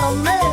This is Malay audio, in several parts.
Omel.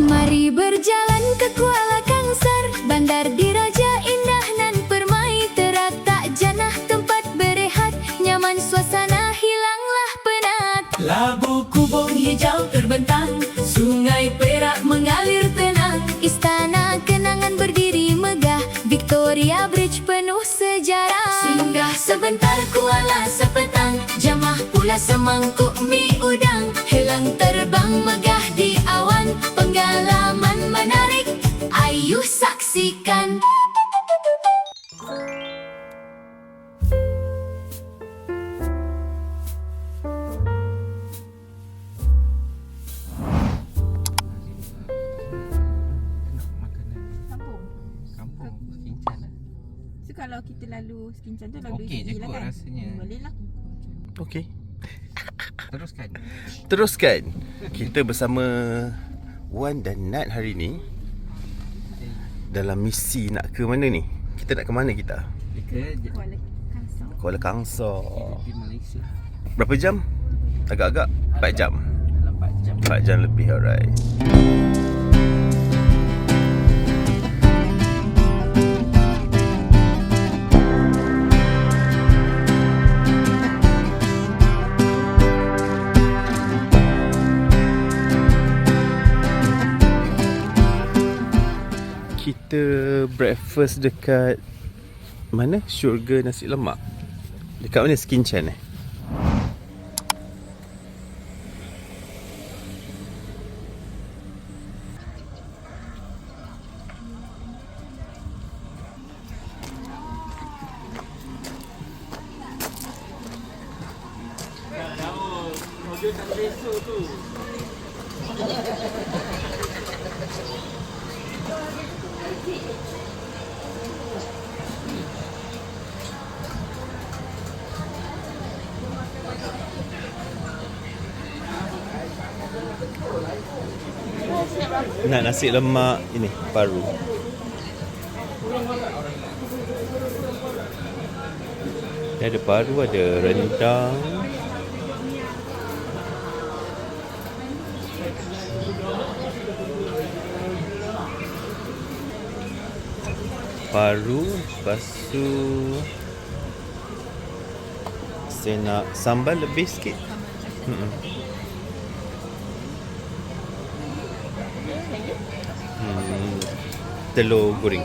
Mari berjalan ke Kuala Kangsar, bandar diraja indah nan permai teratak janah tempat berehat, nyaman suasana hilanglah penat. Labu kubung hijau terbentang, sungai Perak mengalir tenang. Istana kenangan berdiri megah, Victoria Bridge penuh sejarah. Singgah sebentar Kuala sepetang, jamah pula semangkuk mi udang. Helang terbang megah di awan, pengalaman menarik, ayo saksikan. Kampung Skincan lah. So kalau kita lalu Skincan tu lalu Okey je lah kot kan? rasanya. Boleh lah. Okey. Teruskan. Kita bersama Wan dan Nat hari ni dalam misi nak ke mana ni? Kita nak ke mana kita? Ke Kuala Kangsar. Kuala Kangsar. di Malaysia. Berapa jam? Agak-agak 4 jam. Dalam 4 jam. 4 jam lebih, alright. Kita breakfast dekat mana? Syurga Nasi Lemak. Dekat mana? Skincan eh? Nak nasi lemak ini paru. Dia ada paru, ada rendang. Paru, lepas tu saya nak sambal lebih sikit. Telur goreng.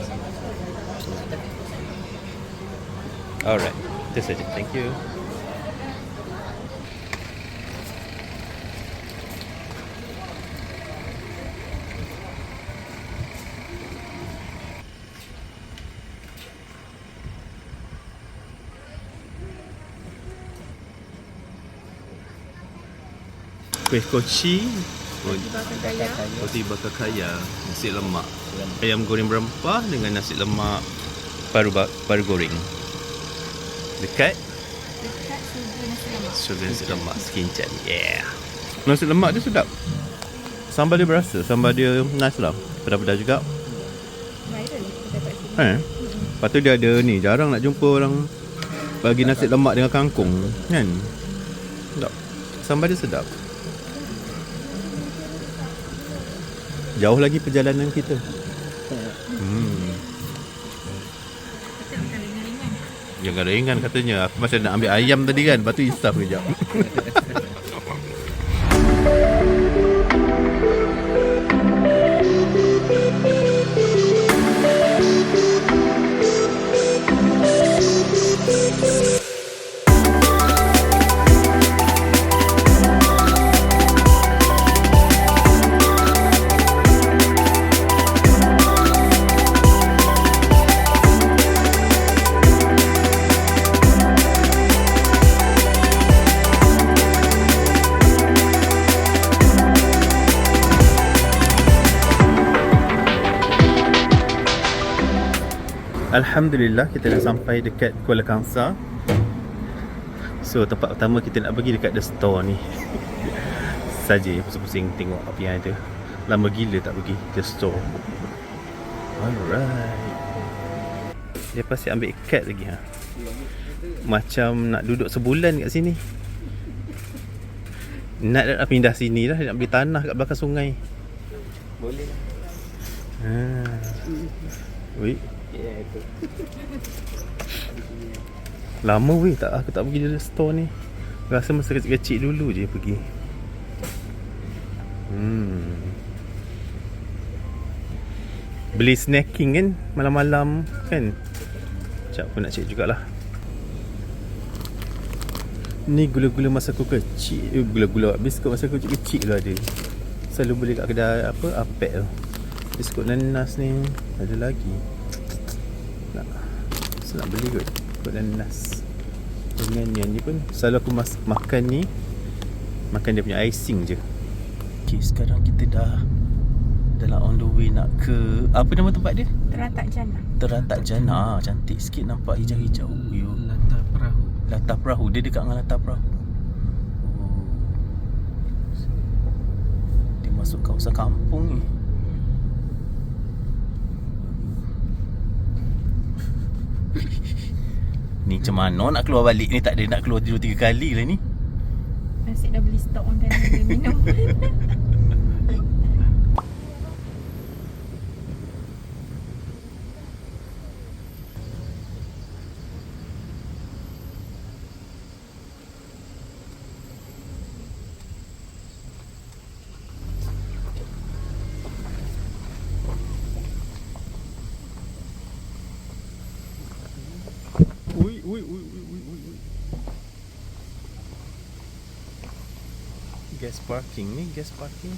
Alright, itu saja. Thank you. Kuih koci, roti bakar kaya, nasi lemak, ayam goreng berempah dengan nasi lemak paru goreng. Dekat Syurga Nasi Lemak Skincan. Yeah. Nasi lemak dia sedap. Sambal dia berasa, sambal dia nice lah. Pedas-pedas juga. Lepas tu dia ada ni, jarang nak jumpa orang bagi nasi lemak dengan kangkung, kan? Sedap. Sambal dia sedap. Jauh lagi perjalanan kita. Jangan ringan katanya. Aku masih nak ambil ayam tadi kan. Lepas tu insaf kejap. Alhamdulillah kita dah sampai dekat Kuala Kangsar. So tempat pertama kita nak pergi dekat The Store ni. Saja pusing-pusing tengok apa yang ada. Lama gila tak pergi The Store. Alright. Dia pasti ambil kad lagi ha. Macam nak duduk sebulan kat sini. Nak pindah sini lah, nak beli tanah kat belakang sungai. Boleh lah. Weh, Ya, itu. lama weh aku tak pergi di store ni. Rasa masa kecil-kecil dulu je pergi. Beli snacking kan malam-malam kan. Sekejap aku nak cek jugalah. Ni gula-gula masa aku kecil. Gula-gula biskut masa aku kecil lah ada. Selalu beli kat kedai apa, Apek tu. Biskut nanas ni ada lagi. Nak beli kot biskut nanas. Dengan yang ni pun selalu aku makan ni, makan dia punya icing je. Okay, sekarang kita dah dalam on the way nak ke, apa nama tempat dia? Teratak Jannah. Teratak Jannah. Cantik sikit, nampak hijau-hijau. Yo, Latar perahu. latar perahu. Dia dekat dengan latar perahu. Oh. Dia masuk kawasan kampung ni. Ni macam mana nak keluar balik ni? Tak ada nak keluar 2-3 kali lah ni. Nasib dah beli stok orang kan boleh minum. Ui. Gas parking ni, gas parking.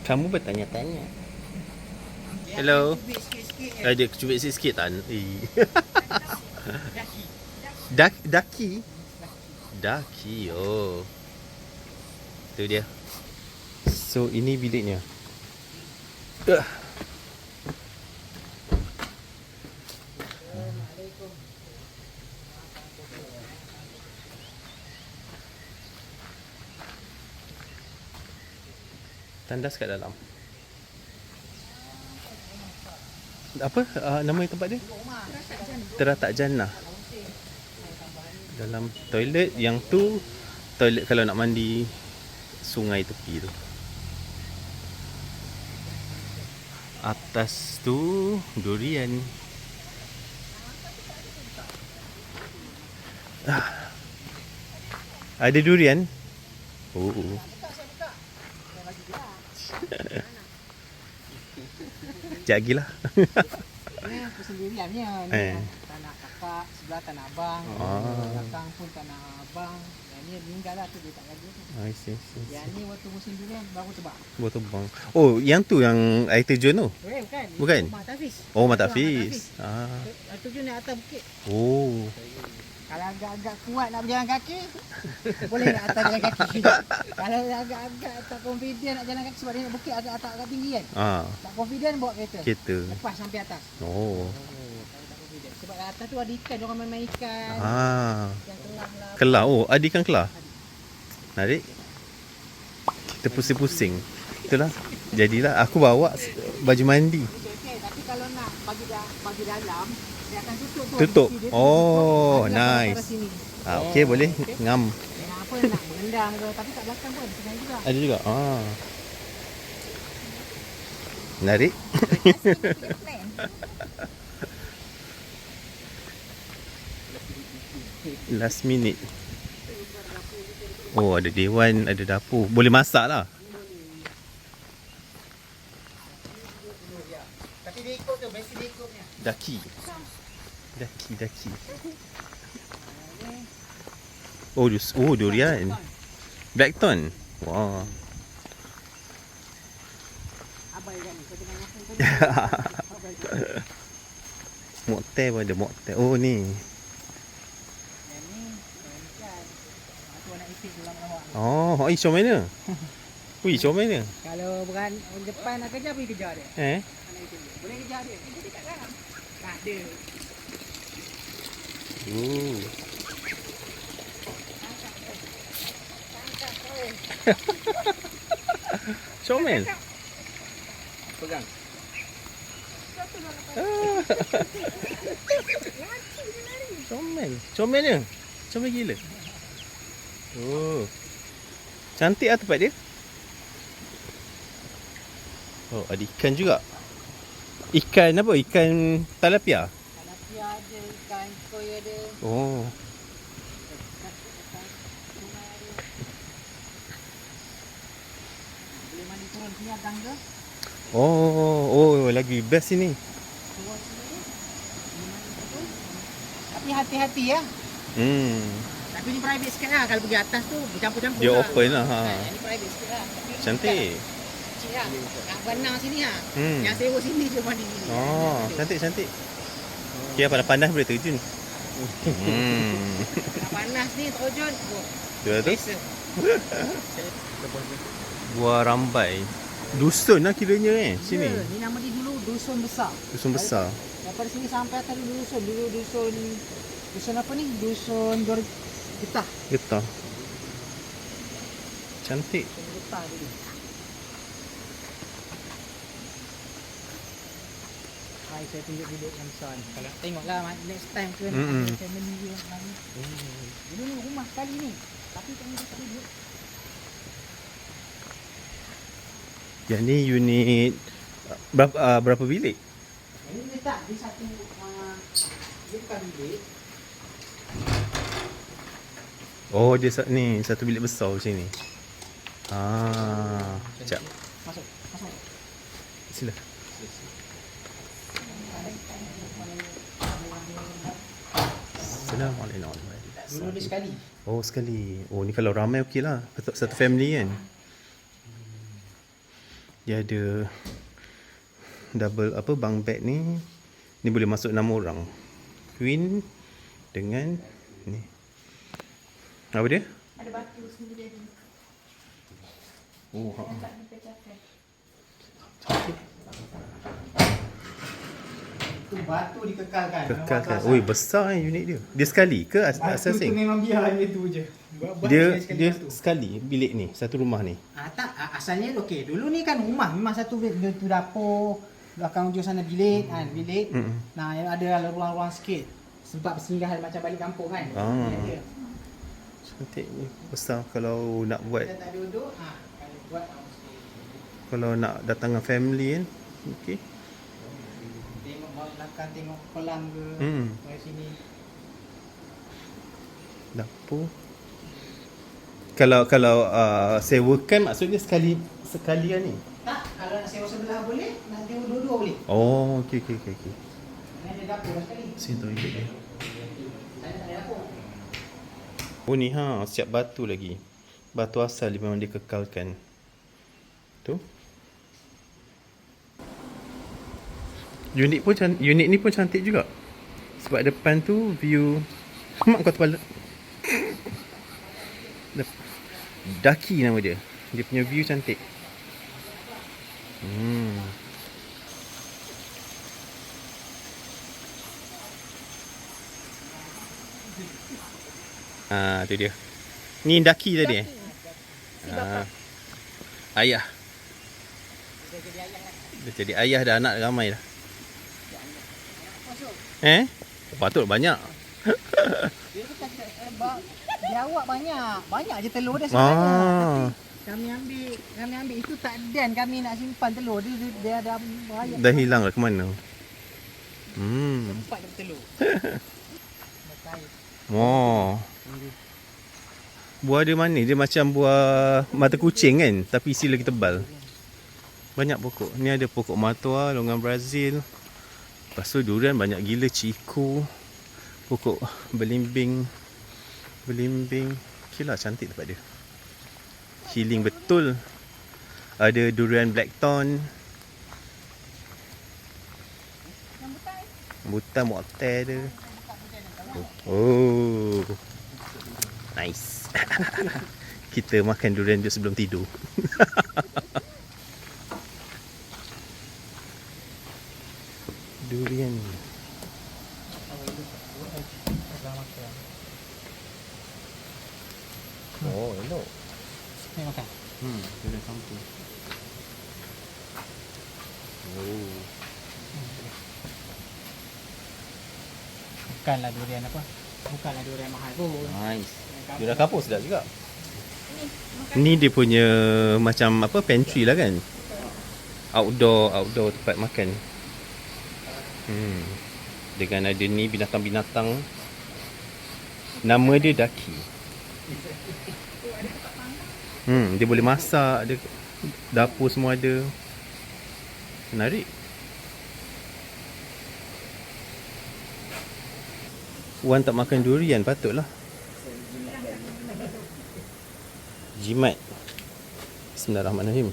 Kamu bertanya-tanya. Hello. Ada cubit sikit tak? Daki. Daki. Oh. Tu dia. So ini biliknya. Tandas kat dalam. Apa nama tempat dia? Teratak Jannah. Dalam toilet yang tu, toilet kalau nak mandi sungai tepi tu. Atas tu durian. Ada durian? Oh. Sekejap lagi lah. Ni aku sendiriannya ni. Tanah kakak, sebelah tanah abang. Belakang pun tanah abang. Yang ni meninggal lah tu, dia tak lagi tu. I see. Yang ni waktu musim durian baru tebak. Buat tebang. Oh, yang tu yang air terjun tu? Bukan. Bukan? Mat Hafiz. Oh, Mat Hafiz. Air terjun naik atas bukit. Oh. Kalau agak-agak kuat nak berjalan kaki, boleh nak atas jalan kaki. Kalau agak-agak tak confident nak jalan kaki sebab dia nak bukit agak tinggi kan. Tak confident bawa kereta. Lepas sampai atas. Oh. Kalau tak confident. Sebab atas tu ada ikan, orang main ikan. Ikan kelang lah. Kelah. Oh, ada ikan kelah. Narik. Kita pusing-pusing. Itulah. Jadilah aku bawa baju mandi. Okey, tapi kalau nak bagi dalam, dia akan tutup pun. Tutup. Dia Oh, tutup. nice. Sini. Okey, boleh. Ngam. Apa nak mengendang ke, tapi kat belakang pun ada juga. Ada juga. Narik. Last minute. Oh, ada dewan, ada dapur. Boleh masak lah. Tapi dia ikut tu, besi dia ikutnya. Daki. Oh, durian. Blackthorn. Wah. Abang yang ni, kau tengah makan tu. Mocktail pun ada mocktail. Oh, ni. Yang ni, ikan. Tu anak isi dalam awak. Oh, macam mana? Ui, macam mana? Kalau depan nak kejar, pergi kejar dia. Anak isi dia. Boleh kejar dia. Dia dekat dalam. Tak ada. Comel. Pegang. Comel dia. Comel gila. Oh. Cantik lah tempat dia. Oh, ada ikan juga. Ikan apa? Ikan tilapia. Tilapia ada, ikan koi ada. Oh. Boleh mandi turun sini ada tangga. Oh, lagi best ini. Turun sini. Boleh mandi turun. Tapi hati-hati ya. Tapi ni private sikit lah. Kalau pergi atas tu bercampur-campur Dia lah. open lah. Ini private sikit lah. Tapi ni Cantik. kecil lah. Kat Bandar sini lah. Hmm. Yang sewa sini je mandi sini. Oh, cantik. Kira panas-panas boleh terjun. Nak panas ni terjun. Betul tu? Biasa. Buah rambai. Dusun lah kiranya sini. Ya, ni nama dia dulu Dusun Besar. Dusun besar. Daripada sini sampai atas dulu dusun. Dulu dusun apa ni? Dusun Getah. Getah. Cantik. Dusun Getah dulu. Hai, saya tunjuk duduk yang besar ni. Kalau tengoklah next time ke nak ada family ke mana. Dulu ni rumah sekali ni. Tapi kami tak duduk. Yang ni unit berapa bilik? Ini dia tak, dia satu dia bukan bilik. Oh, dia ni satu bilik besar macam ni. Sekejap. Masuk. Sila. Assalamualaikum. Dulu dia sekali. Oh, sekali. Oh, ni kalau ramai okey lah. Satu family kan. Dia ada double bunk bed ni. Ni boleh masuk 6 orang. Queen dengan ni. Apa dia? Ada batu sendiri lagi. Oh, Tak dipecahkan. Itu batu dikekalkan. kekalkan. Oi, besar unit dia. Dia sekali ke Batu tu asasing? memang biar itu je. Buat Dia sekali dia batu. sekali bilik ni, satu rumah ni. Tak, asalnya okey. Dulu ni kan rumah memang satu bilik, tu dapur, belakang hujung sana bilik kan, bilik. Nah, yang ada ruang-ruang sikit. Sebab persinggahan macam balik kampung kan. Dia. Cantik ni. Besar kalau nak buat, Kita tak duduk, kalau buat kalau nak datangkan family kan. Okey. tengok bawah belakang, tengok kolam ke. Dari sini. Dapur. Kalau sewakan maksudnya sekali lah ni. Tak, kalau nak sewa sebelah boleh, nak sewa dua-dua boleh. Oh, okey. Ni ada dapur dah sekali. Sini tu dia. Sana tak ada dapur. Oh ni siap batu lagi. Batu asal dia memang dikekalkan. Tu. Unit ni pun cantik juga. Sebab depan tu view mak kau kepala. Daki nama dia. Dia punya view cantik. Tu dia. Ni daki tadi ayah. Dia jadi ayah dah, anak ramai dah. Patut banyak. Dia awak banyak je telur dia sebenarnya. Kami ambil itu tak dan kami nak simpan telur dia dah berayap. Dah hilang lah ke mana? Empat dah bertelur. Buah dia manis. Dia macam buah mata kucing kan, tapi isi lagi tebal. Banyak pokok. Ni ada pokok matua, longan Brazil. Lepas tu durian banyak gila, ciku, pokok belimbing. Okay lah, cantik tempat dia. Healing betul. Ada durian blackthorn. Rambutan mocktail dia. Oh, nice. Kita makan durian je sebelum tidur. Durian. Oh, elok. Ni makan. Durian kampung. Oh. Bukanlah durian apa. Bukanlah durian mahal pun. Nice. Durian kampung sedap juga. Ni dia punya macam apa, pantry lah kan? Outdoor tempat makan. Dengan ada ni binatang-binatang. Nama dia Daki. Dia boleh masak, dia dapur semua ada. Menarik. Wan tak makan durian, patutlah. Jimat. Bismillahirrahmanirrahim.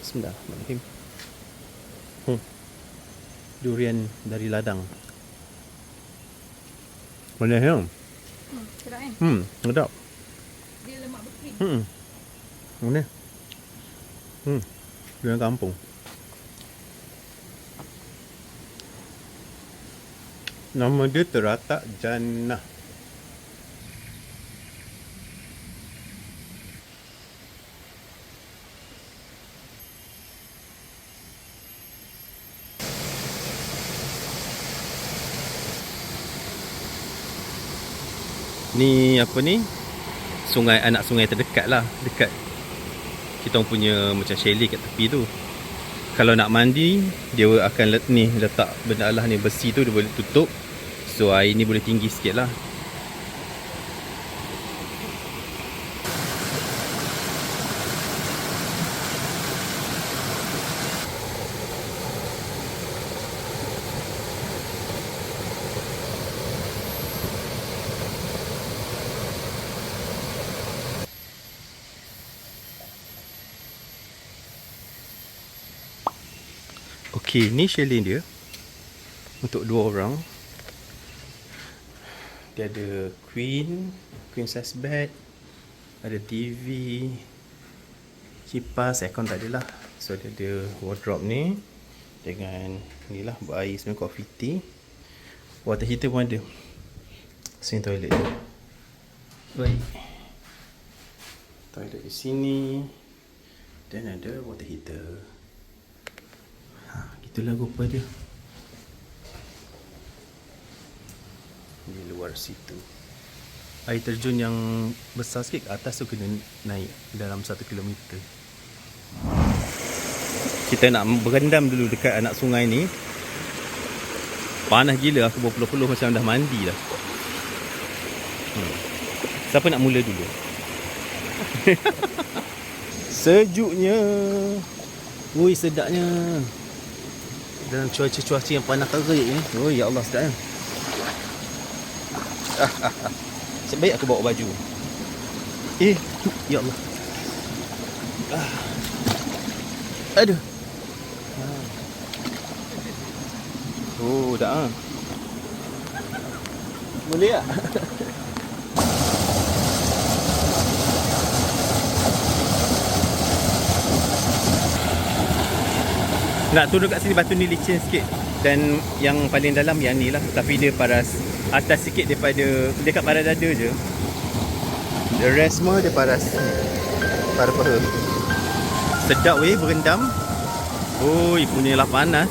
Bismillahirrahmanirrahim. Durian dari ladang. Mana yang? Sedap kan? Sedap. Dia lemak berkrim. Mana? Durian kampung. Nama dia Teratak Jannah. Ni apa ni? Sungai, anak sungai terdekat lah. Dekat kita punya macam chalet kat tepi tu. Kalau nak mandi, dia akan letak benda lah ni, besi tu dia boleh tutup. So air ni boleh tinggi sikit lah. Okey, ni chalet dia untuk 2 orang. Dia ada queen size bed, ada TV, kipas, aircon tak ada lah. So dia ada wardrobe ni dengan ni lah, buat air sebenarnya, coffee tea. Water heater pun ada. Sini toilet dia. Baik. Toilet di sini. Dan ada water heater. Itulah rupa dia. Di luar situ. Air terjun yang besar sikit ke atas tu kena naik dalam 1 kilometer. Kita nak berendam dulu dekat anak sungai ni. Panas gila, aku berpeluh-peluh macam dah mandi dah. Siapa nak mula dulu? Sejuknya. Ui, sedapnya. Dalam cuaca-cuaca yang panas terik ni. Oh ya Allah, sedapnya. Sebaik aku bawa baju. Ya Allah. Aduh. Oh, dah. Boleh tak? Nak turun kat sini, batu ni licin sikit. Dan yang paling dalam yang ni lah. Tapi dia paras atas sikit daripada, dekat pada dada je. The rest semua dia paras pada paha. Sedap weh berendam. Oi, punyalah panas.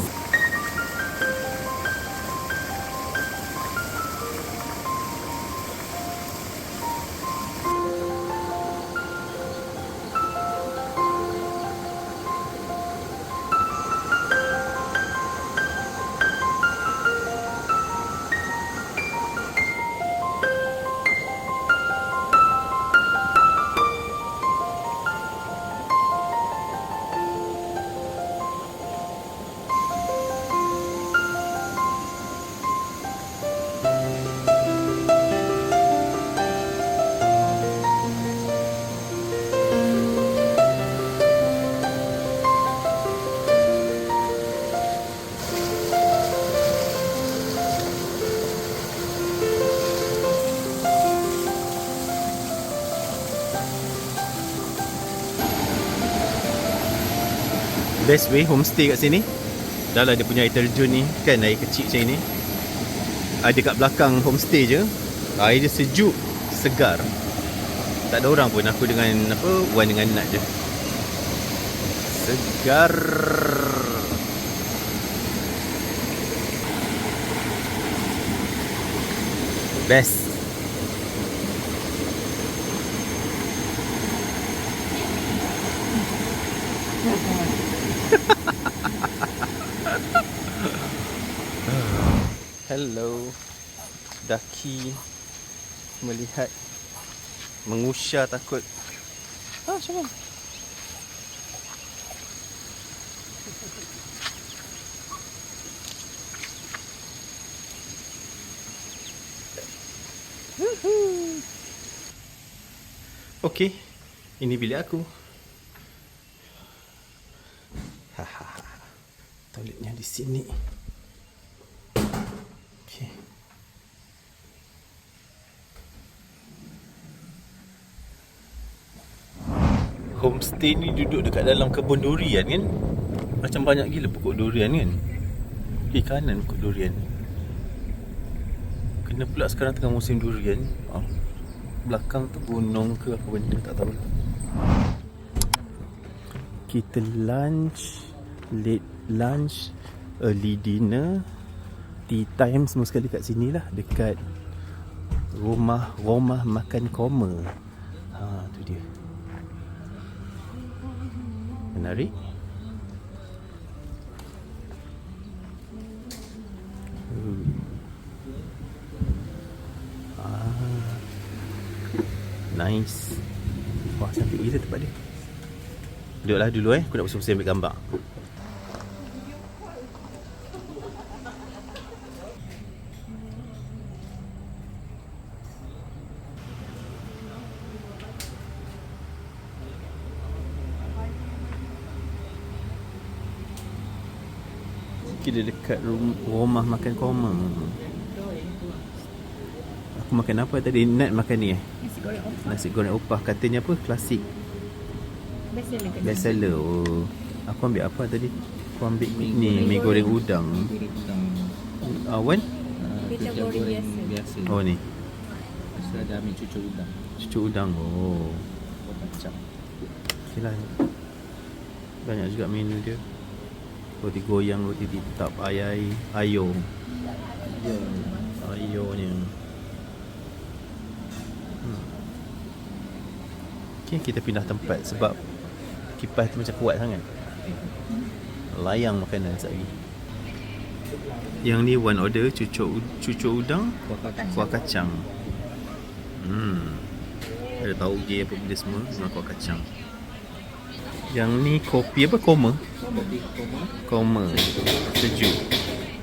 Best way homestay kat sini. Dah lah dia punya air terjun ni. Kan air kecil macam ni. Ada kat belakang homestay je. Air dia sejuk, segar. Tak ada orang pun, aku dengan apa, Wan dengan Nat je. Segar. Best. Hello. Daki melihat mengusya takut. Macam mana? Okey, ini bilik aku. Hahaha. Toiletnya di sini. Okey. Homestay ni duduk dekat dalam kebun durian kan? Macam banyak gila pokok durian kan? Di kanan pokok durian. Kena pula sekarang tengah musim durian. Belakang tu gunung ke apa benda tak tahu. Kita lunch, late lunch, early dinner, tea time semua sekali kat sini lah, dekat rumah makan Koma. Tu dia. Menarik. Nice. Wah, cantik gila tempat dia. Duduklah dulu aku nak bersih-bersih ambil gambar. Kita dekat rumah makan Koma. Aku makan apa tadi? Nat makan ni Nasi goreng opah. Katanya apa? Klasik. Best seller. Oh. Aku ambil apa tadi? Aku ambil ni mi goreng udang. Wan? Kita goreng biasa. Oh ni. Lepas ada ambil cucuk udang. Cucuk udang. Oh. Macam. Okeylah. Banyak juga menu dia. Roti goyang, roti titap, ayo. Ayonya. Okay, kita pindah tempat sebab kipas tu macam kuat sangat. Layang makanan sekejap lagi. Yang ni one order cucuk udang, kuah kacang. Ada tauge apa benda semua dengan kuah kacang. Yang ni kopi apa? Koma. Koma. Sejuk.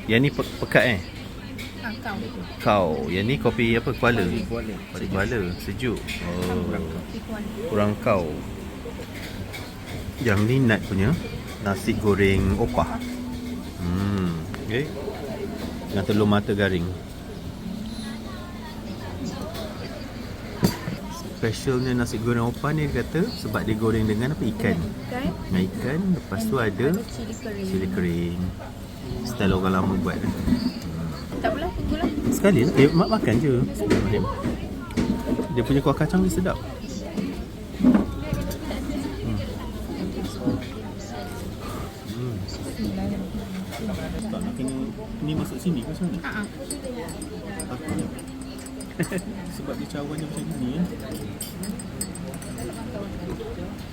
Yang ni pekat Kau. Yang ni kopi apa? Kuala. Kuala. Sejuk. Oh. Kurang kau. Yang ni Nat punya nasi goreng opah. Okay. Dengan telur mata garing. Specialnya nasi goreng opah ni dia kata sebab dia goreng dengan apa? Ikan. Dengan ikan. Lepas tu ada cili kering. Style orang lama buat. Tak apalah, tunggulah. Sekali lah. Mak makan je. Dia punya kuah kacang ni sedap. Tak nak kena ni masuk sini ke macam mana? Takutnya. Sebab dia cawan dia macam ni kan.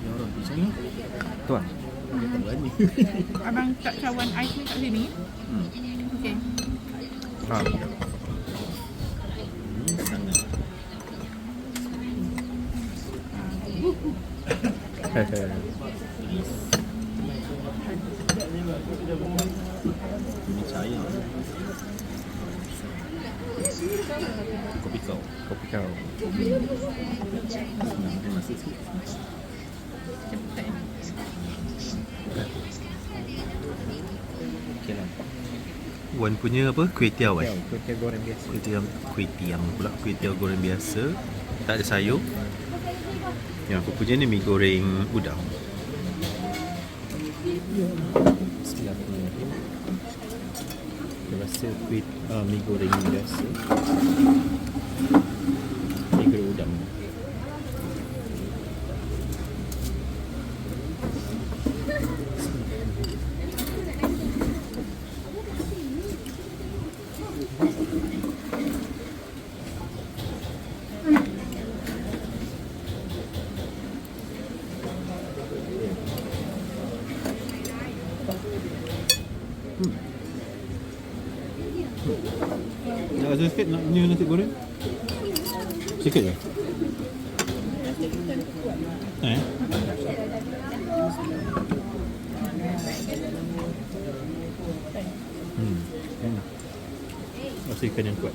Ya Allah, macam ni. Tuan. Dia tak berani. Abang tak cawan ais ni kat sini? Okey. Sangat. Ini cahaya. Kopi kau. Senang masuk sikit. Okey lah. Wan punya apa? Kuih tiaw kan? Kuih tiaw goreng biasa. Kuih tiaw goreng biasa. Tak ada sayur. Yang aku punya ni mi goreng udang. Bismillahirrahmanirrahim. Saya rasa mi goreng biasa. Mi goreng udang. Nak rasa sikit nak ni nasi goreng? Sikit je? Rasa ikan yang kuat.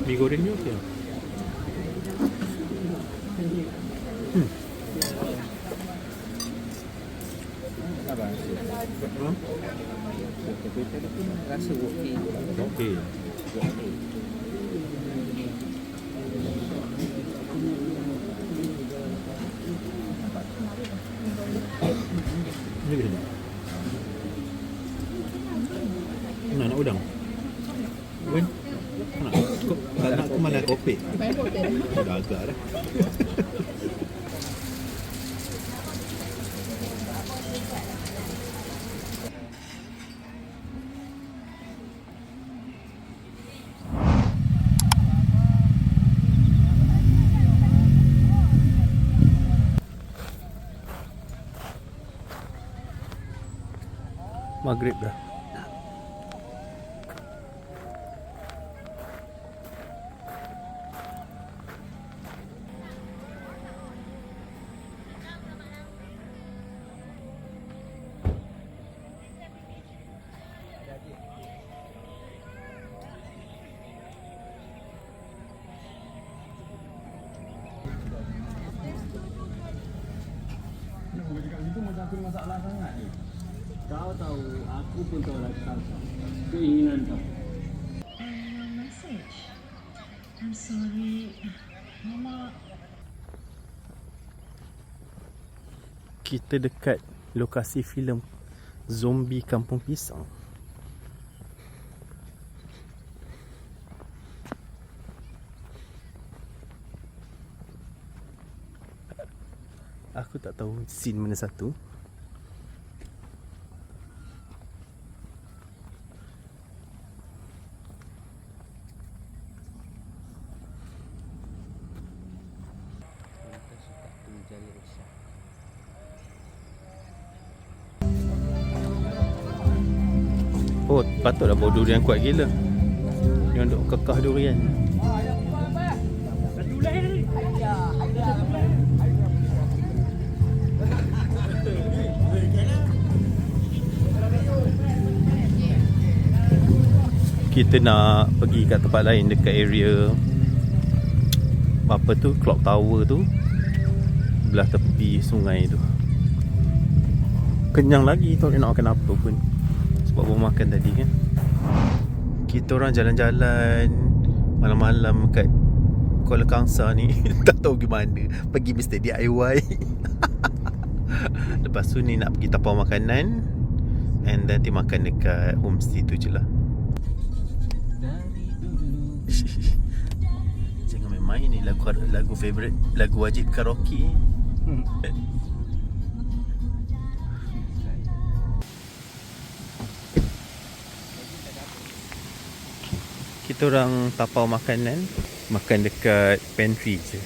Mi goreng ni okey. Apa? Tapi tadi pun rasa okey. Okey. Ni ke sini? Nak udang? Kan? Nak ke mana kopi? Dah agak dah. Maghrib dah. Itu macam tu masalah sangat ni. Kau tahu, aku pun tahu lah keinginan kau. Message. I'm sorry. Mama. Kita dekat lokasi filem Zombie Kampung Pisang. Aku tak tahu scene mana satu. Oh, patutlah bawa durian kuat gila. Yang duk kekah durian. Kita nak pergi kat tempat lain dekat area apa tu, Clock Tower tu, belah tepi sungai tu. Kenyang lagi, tak nak makan apa pun sebab baru makan tadi kan. Kita orang jalan-jalan malam-malam kat Kuala Kangsar ni tak tahu gimana, pergi mesti DIY. Lepas tu ni nak pergi tapau makanan, and then nanti makan dekat homestay tu je lah. Jangan main-main ni, lagu favorite, lagu wajib karaoke. Kita orang tapau makanan, makan dekat pantry je.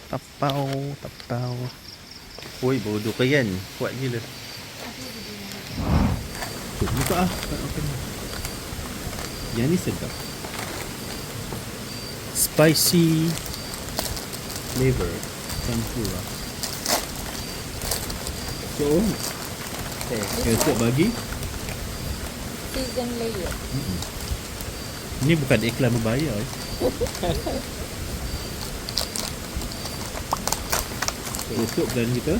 Tapau. Oi, bau durian kuat gila. Tuh, buka ah, tak makan. Yang ni sedap. Spicy flavor tempura. So, esok bagi Season layer. Ni bukan iklan berbayar. Esok plan kita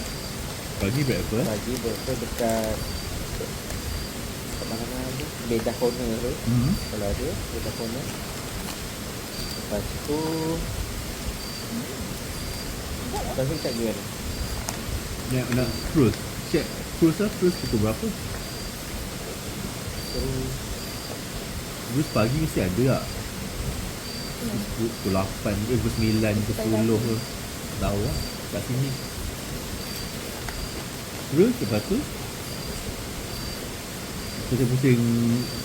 pagi breakfast. Pagi breakfast dekat mana tu? Beda corner tu. Kalau ada beda corner. Lepas tu tak jual. Nak cruise. Check cruise lah, cruise pukul berapa? Cruise pagi mesti ada tak? Pukul 8 ke, pukul 9 ke, 10 ke. Tahu lah kat sini. Cruise lepas tu pusing-pusing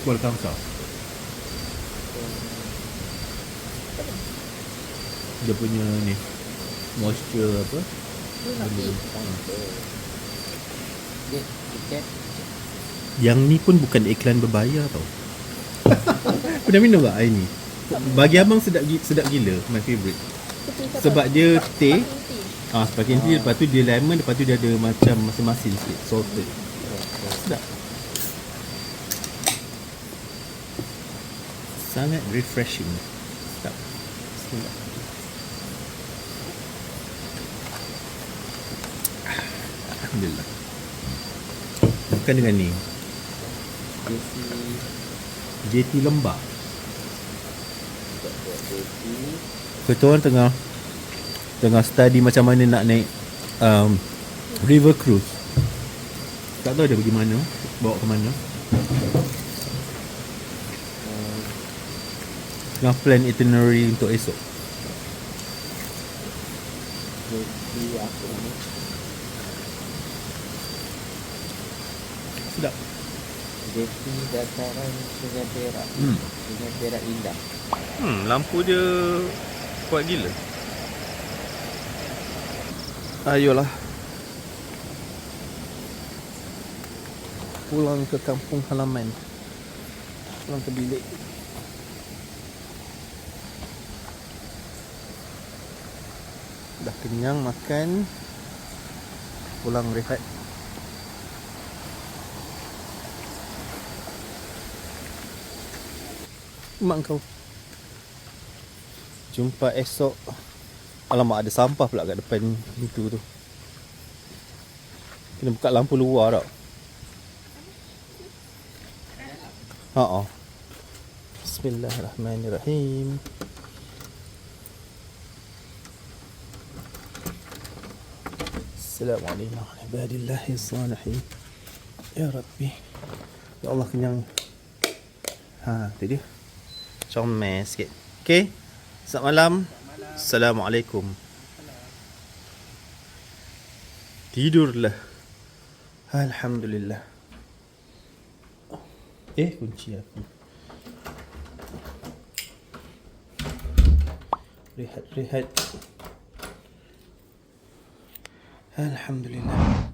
Kuala Kangsar. Dia punya ni moisture apa. Yang ni pun bukan iklan berbayar tau. Pernah minum tak air ni? Bagi abang sedap gila, my favourite. Sebab dia teh, sparkling tea, lepas tu dia lemon, lepas tu dia ada macam masin-masin sikit, salted. Sedap. Sangat refreshing. Sedap. Bismillah. Alhamdulillah. Bukan dengan ni. JT Lembah. Kita orang tengah study macam mana nak naik river cruise. Tak tahu dia pergi mana, bawa ke mana. Tengah plan itinerary untuk esok. Sedap. Jeti dataran Sungai Perak. Sungai Perak indah. Lampu dia kuat gila. Ayolah. Pulang ke kampung halaman. Pulang ke bilik. Dah kenyang makan. Pulang rehat. Mak kau. Jumpa esok. Alamak, ada sampah pula kat depan pintu tu. Kena buka lampu luar tak? Bismillahirrahmanirrahim. Assalamualaikum warahmatullahi wabarakatuh. Ya Rabbi. Ya Allah, kenyang. Tu dia. Comel sikit. Okay. Selamat malam. Assalamualaikum. Tidurlah. Alhamdulillah. Kunci aku. Rehat. Alhamdulillah.